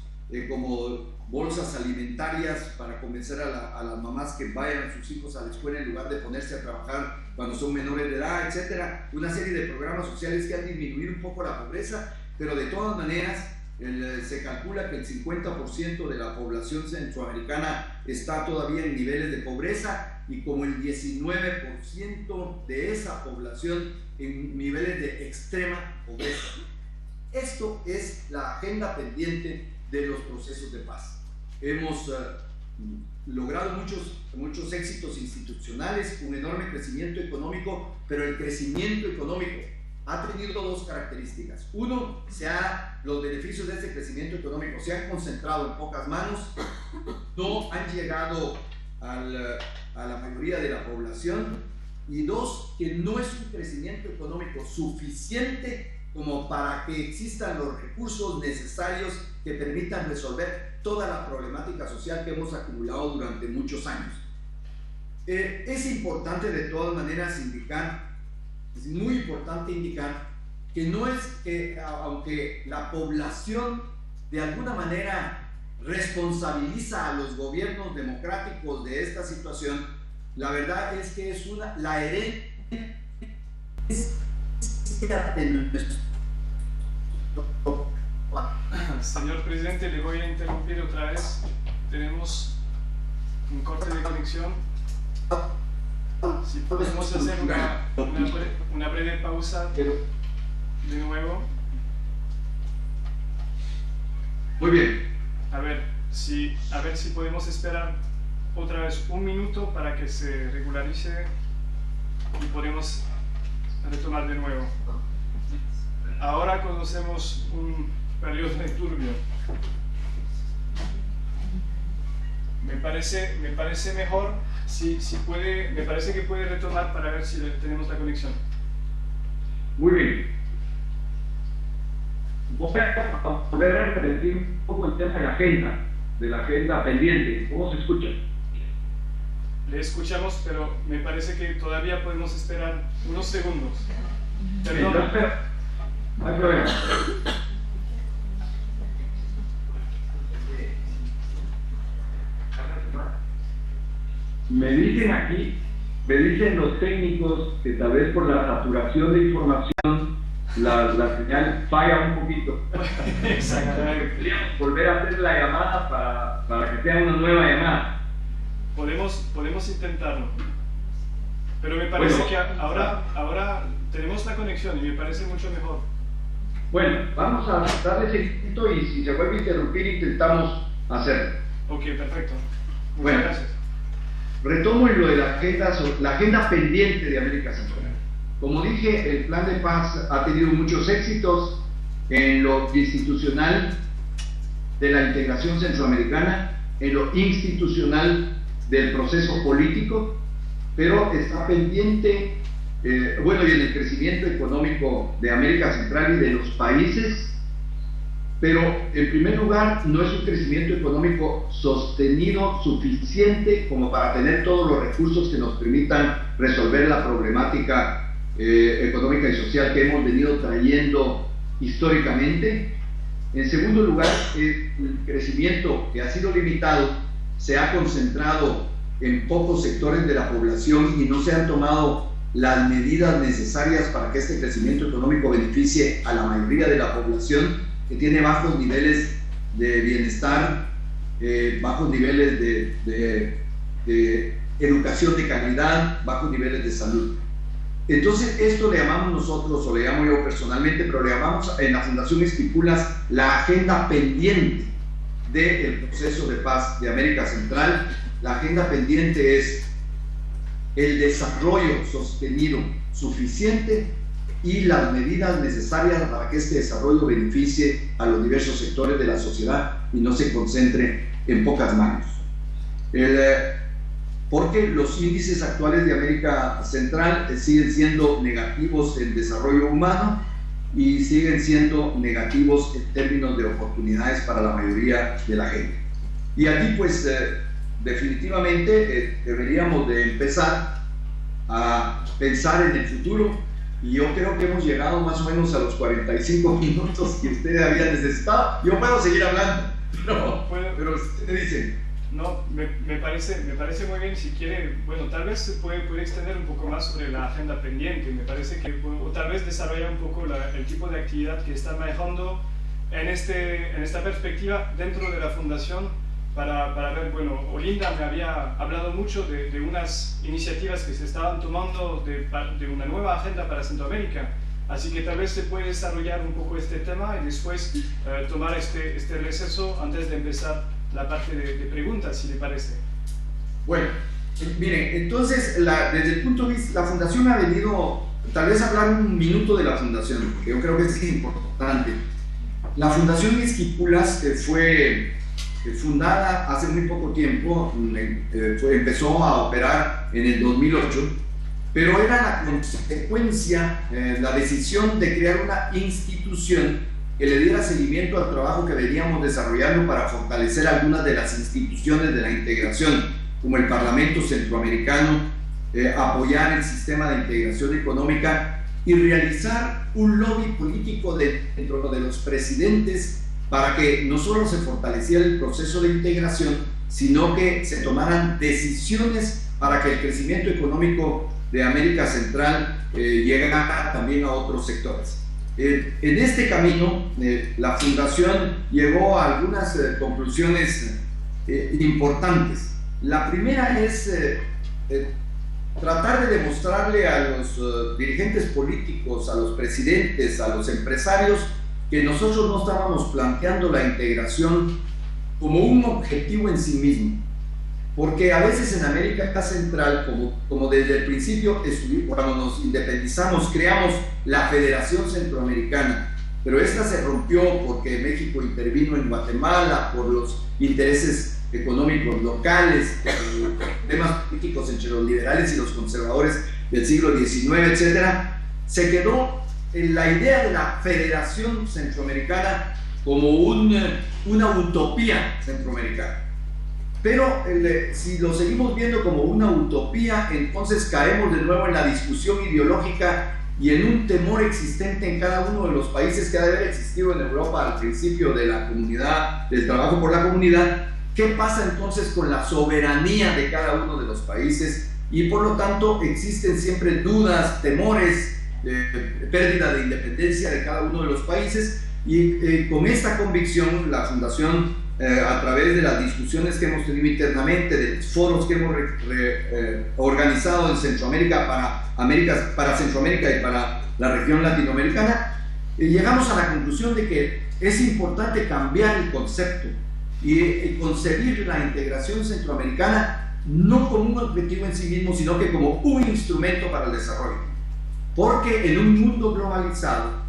como bolsas alimentarias para convencer a las mamás que vayan sus hijos a la escuela en lugar de ponerse a trabajar cuando son menores de edad, etcétera. Una serie de programas sociales que han disminuido un poco la pobreza, pero de todas maneras se calcula que el 50% de la población centroamericana está todavía en niveles de pobreza, y como el 19% de esa población en niveles de extrema pobreza. Esto es la agenda pendiente de los procesos de paz. Hemos logrado muchos éxitos institucionales, un enorme crecimiento económico, pero el crecimiento económico ha tenido dos características. Uno, los beneficios de este crecimiento económico se han concentrado en pocas manos, no han llegado a la mayoría de la población, y dos, que no es un crecimiento económico suficiente como para que existan los recursos necesarios que permitan resolver toda la problemática social que hemos acumulado durante muchos años. Es importante de todas maneras indicar, es muy importante indicar que no es que, aunque la población de alguna manera responsabiliza a los gobiernos democráticos de esta situación, la verdad es que es la herencia de nuestro... Señor presidente, le voy a interrumpir otra vez. Tenemos un corte de conexión. Si podemos hacer una breve pausa de nuevo. Muy bien. A ver si podemos esperar otra vez un minuto para que se regularice y podemos retomar de nuevo. Ahora conocemos un periodo de turbio. Me parece mejor si puede, me parece que puede retomar para ver si tenemos la conexión. Muy bien. Voy a volver a repetir un poco el tema de la agenda pendiente. ¿Cómo se escucha? Le escuchamos, pero me parece que todavía podemos esperar unos segundos. Perdón. Sí, no hay problema. Me dicen los técnicos que tal vez por la saturación de información la señal falla un poquito. Exactamente. Podríamos volver a hacer la llamada para que sea una nueva llamada. Podemos intentarlo. Pero me parece que ahora tenemos la conexión y me parece mucho mejor. Bueno, vamos a darle seguimiento y si se vuelve a interrumpir intentamos hacerlo. Ok, perfecto. Muchas gracias. Retomo en lo de la agenda pendiente de América Central. Como dije, el plan de paz ha tenido muchos éxitos en lo institucional de la integración centroamericana, en lo institucional del proceso político, pero está pendiente, y en el crecimiento económico de América Central y de los países, Pero en primer lugar no es un crecimiento económico sostenido suficiente como para tener todos los recursos que nos permitan resolver la problemática económica y social que hemos venido trayendo históricamente. En segundo lugar, el crecimiento que ha sido limitado se ha concentrado en pocos sectores de la población y no se han tomado las medidas necesarias para que este crecimiento económico beneficie a la mayoría de la población, que tiene bajos niveles de bienestar, bajos niveles de educación de calidad, bajos niveles de salud. Entonces, esto le llamamos nosotros, o le llamo yo personalmente, pero le llamamos en la Fundación Esquipulas la agenda pendiente del proceso de paz de América Central. La agenda pendiente es el desarrollo sostenido suficiente y las medidas necesarias para que este desarrollo beneficie a los diversos sectores de la sociedad y no se concentre en pocas manos. Porque los índices actuales de América Central siguen siendo negativos en desarrollo humano y siguen siendo negativos en términos de oportunidades para la mayoría de la gente. Y aquí pues definitivamente deberíamos de empezar a pensar en el futuro, y yo creo que hemos llegado más o menos a los 45 minutos que usted había necesitado. Yo puedo seguir hablando, pero usted dice. No, me parece muy bien. Si quiere, bueno, tal vez se puede extender un poco más sobre la agenda pendiente. Me parece que, o tal vez desarrollar un poco el tipo de actividad que está manejando en esta perspectiva dentro de la Fundación para ver, bueno, Olinda me había hablado mucho de unas iniciativas que se estaban tomando de una nueva agenda para Centroamérica. Así que tal vez se puede desarrollar un poco este tema y después tomar este receso antes de empezar la parte de preguntas, si le parece. Bueno, miren, entonces desde el punto de vista, la Fundación ha venido, tal vez hablar un minuto de la Fundación, que yo creo que es importante. La Fundación Esquipulas fue fundada hace muy poco tiempo, empezó a operar en el 2008, pero era la consecuencia, la decisión de crear una institución que le diera seguimiento al trabajo que veníamos desarrollando para fortalecer algunas de las instituciones de la integración, como el Parlamento Centroamericano, apoyar el sistema de integración económica y realizar un lobby político dentro de los presidentes para que no solo se fortaleciera el proceso de integración, sino que se tomaran decisiones para que el crecimiento económico de América Central llegara también a otros sectores. En este camino, la Fundación llegó a algunas conclusiones importantes. La primera es tratar de demostrarle a los dirigentes políticos, a los presidentes, a los empresarios, que nosotros no estábamos planteando la integración como un objetivo en sí mismo. Porque a veces en América Central, como desde el principio, cuando nos independizamos, creamos la Federación Centroamericana, pero esta se rompió porque México intervino en Guatemala por los intereses económicos locales, temas políticos entre los liberales y los conservadores del siglo XIX, etc. Se quedó en la idea de la Federación Centroamericana como una utopía centroamericana. Pero si lo seguimos viendo como una utopía, entonces caemos de nuevo en la discusión ideológica y en un temor existente en cada uno de los países que ha de haber existido en Europa al principio de la comunidad, del trabajo por la comunidad. ¿Qué pasa entonces con la soberanía de cada uno de los países? Y por lo tanto existen siempre dudas, temores, pérdida de independencia de cada uno de los países, y con esta convicción la Fundación, a través de las discusiones que hemos tenido internamente, de los foros que hemos organizado en Centroamérica para Centroamérica y para la región latinoamericana, llegamos a la conclusión de que es importante cambiar el concepto y concebir la integración centroamericana no como un objetivo en sí mismo, sino que como un instrumento para el desarrollo. Porque en un mundo globalizado,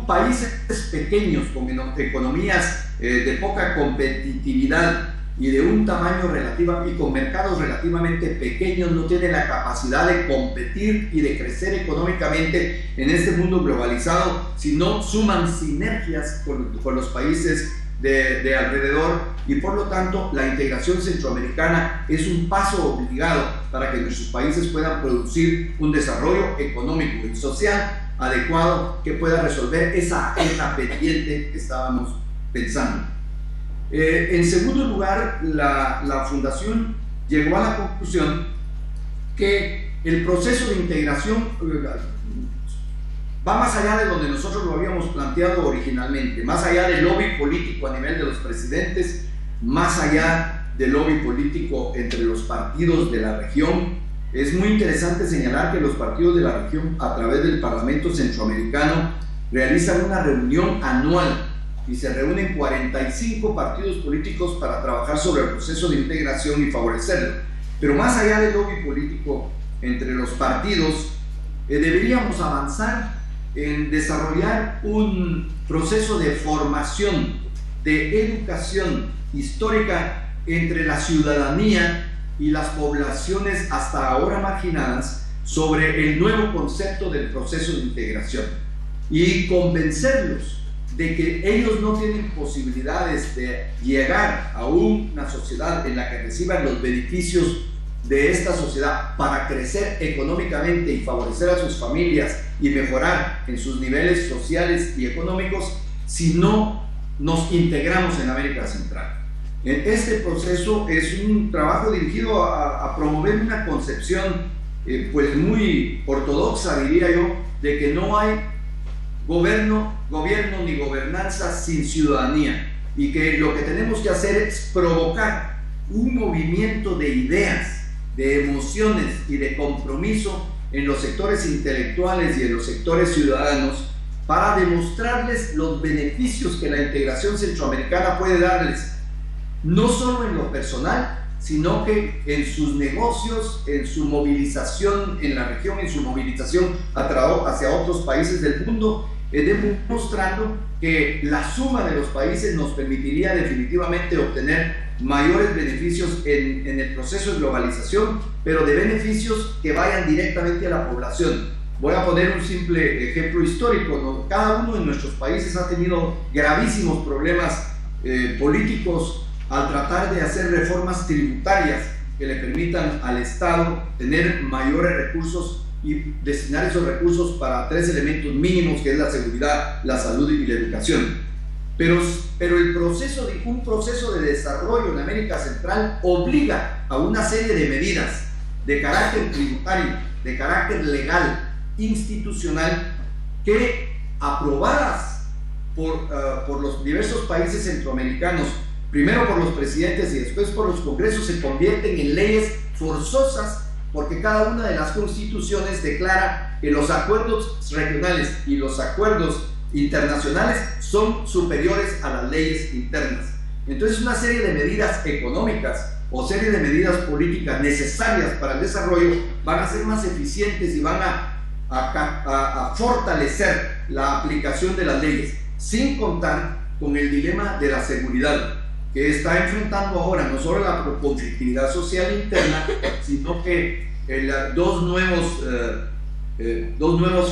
países pequeños con economías de poca competitividad y de un tamaño relativo y con mercados relativamente pequeños no tiene la capacidad de competir y de crecer económicamente en este mundo globalizado si no suman sinergias con los países de alrededor, y por lo tanto la integración centroamericana es un paso obligado para que nuestros países puedan producir un desarrollo económico y social adecuado que pueda resolver esa agenda pendiente que estábamos pensando. En segundo lugar, la Fundación llegó a la conclusión que el proceso de integración va más allá de donde nosotros lo habíamos planteado originalmente, más allá del lobby político a nivel de los presidentes, más allá del lobby político entre los partidos de la región. Es muy interesante señalar que los partidos de la región, a través del Parlamento Centroamericano, realizan una reunión anual y se reúnen 45 partidos políticos para trabajar sobre el proceso de integración y favorecerlo. Pero más allá del lobby político entre los partidos, deberíamos avanzar en desarrollar un proceso de formación, de educación histórica entre la ciudadanía y las poblaciones hasta ahora marginadas sobre el nuevo concepto del proceso de integración y convencerlos de que ellos no tienen posibilidades de llegar a una sociedad en la que reciban los beneficios de esta sociedad para crecer económicamente y favorecer a sus familias y mejorar en sus niveles sociales y económicos si no nos integramos en América Central. Este proceso es un trabajo dirigido a promover una concepción pues muy ortodoxa, diría yo, de que no hay gobierno ni gobernanza sin ciudadanía, y que lo que tenemos que hacer es provocar un movimiento de ideas, de emociones y de compromiso en los sectores intelectuales y en los sectores ciudadanos para demostrarles los beneficios que la integración centroamericana puede darles, no solo en lo personal, sino que en sus negocios, en su movilización en la región, en su movilización hacia otros países del mundo, demostrando que la suma de los países nos permitiría definitivamente obtener mayores beneficios en el proceso de globalización, pero de beneficios que vayan directamente a la población. Voy a poner un simple ejemplo histórico, ¿no? Cada uno de nuestros países ha tenido gravísimos problemas políticos al tratar de hacer reformas tributarias que le permitan al Estado tener mayores recursos y destinar esos recursos para tres elementos mínimos, que es la seguridad, la salud y la educación. Pero un proceso de desarrollo en América Central obliga a una serie de medidas de carácter tributario, de carácter legal, institucional, que aprobadas por los diversos países centroamericanos, primero por los presidentes y después por los congresos, se convierten en leyes forzosas, porque cada una de las constituciones declara que los acuerdos regionales y los acuerdos internacionales son superiores a las leyes internas. Entonces, una serie de medidas económicas o serie de medidas políticas necesarias para el desarrollo van a ser más eficientes y van a fortalecer la aplicación de las leyes, sin contar con el dilema de la seguridad que está enfrentando ahora no solo la conflictividad social interna, sino que dos nuevos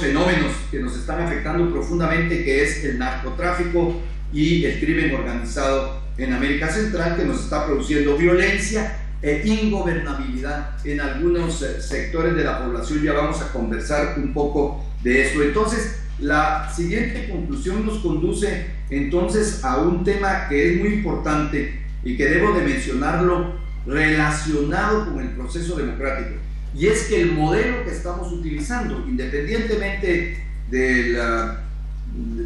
fenómenos que nos están afectando profundamente, que es el narcotráfico y el crimen organizado en América Central, que nos está produciendo violencia e ingobernabilidad en algunos sectores de la población. Ya vamos a conversar un poco de eso. Entonces, la siguiente conclusión nos conduce entonces a un tema que es muy importante y que debo de mencionarlo relacionado con el proceso democrático, y es que el modelo que estamos utilizando, independientemente de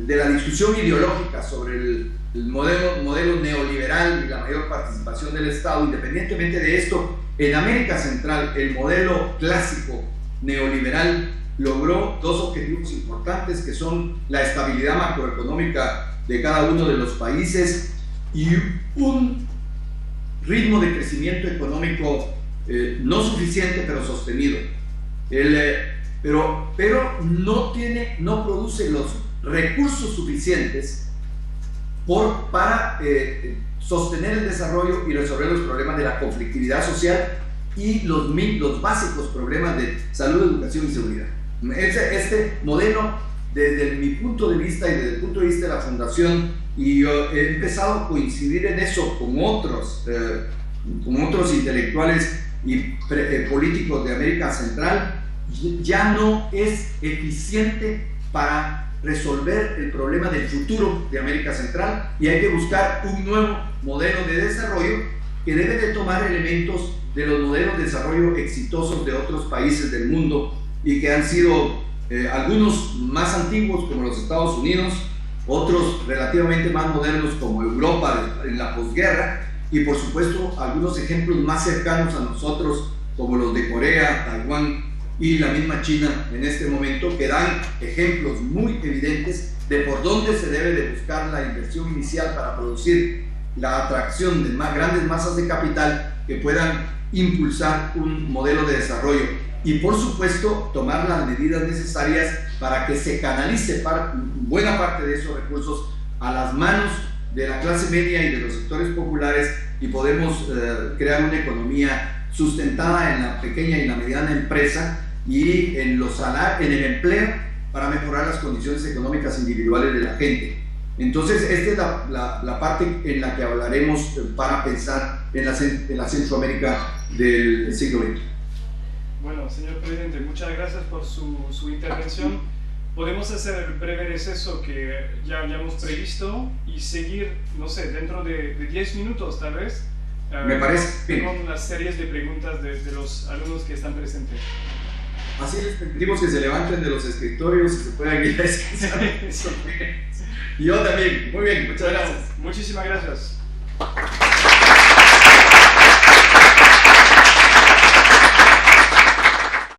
la discusión ideológica sobre el modelo neoliberal y la mayor participación del Estado, independientemente de esto, en América Central el modelo clásico neoliberal logró dos objetivos importantes, que son la estabilidad macroeconómica de cada uno de los países y un ritmo de crecimiento económico no suficiente pero sostenido, pero no produce los recursos suficientes para sostener el desarrollo y resolver los problemas de la conflictividad social y los básicos problemas de salud, educación y seguridad. Este modelo, desde mi punto de vista y desde el punto de vista de la Fundación, y yo he empezado a coincidir en eso con otros intelectuales y políticos de América Central, ya no es eficiente para resolver el problema del futuro de América Central, y hay que buscar un nuevo modelo de desarrollo que debe de tomar elementos de los modelos de desarrollo exitosos de otros países del mundo y que han sido algunos más antiguos como los Estados Unidos, otros relativamente más modernos como Europa en la posguerra, y por supuesto algunos ejemplos más cercanos a nosotros como los de Corea, Taiwán y la misma China en este momento, que dan ejemplos muy evidentes de por dónde se debe de buscar la inversión inicial para producir la atracción de grandes masas de capital que puedan impulsar un modelo de desarrollo, y por supuesto tomar las medidas necesarias para que se canalice buena parte de esos recursos a las manos de la clase media y de los sectores populares, y podemos crear una economía sustentada en la pequeña y la mediana empresa y en el empleo para mejorar las condiciones económicas individuales de la gente. Entonces, esta es la parte en la que hablaremos para pensar en la Centroamérica del siglo XX. Bueno, señor presidente, muchas gracias por su intervención. Podemos hacer el breve receso que ya habíamos previsto y seguir, no sé, dentro de 10 minutos tal vez. Me parece bien. Con las series de preguntas de los alumnos que están presentes. Así les pedimos que se levanten de los escritorios y se puedan ir a descansar. Y yo también. Muy bien, muchas gracias. Muchísimas gracias.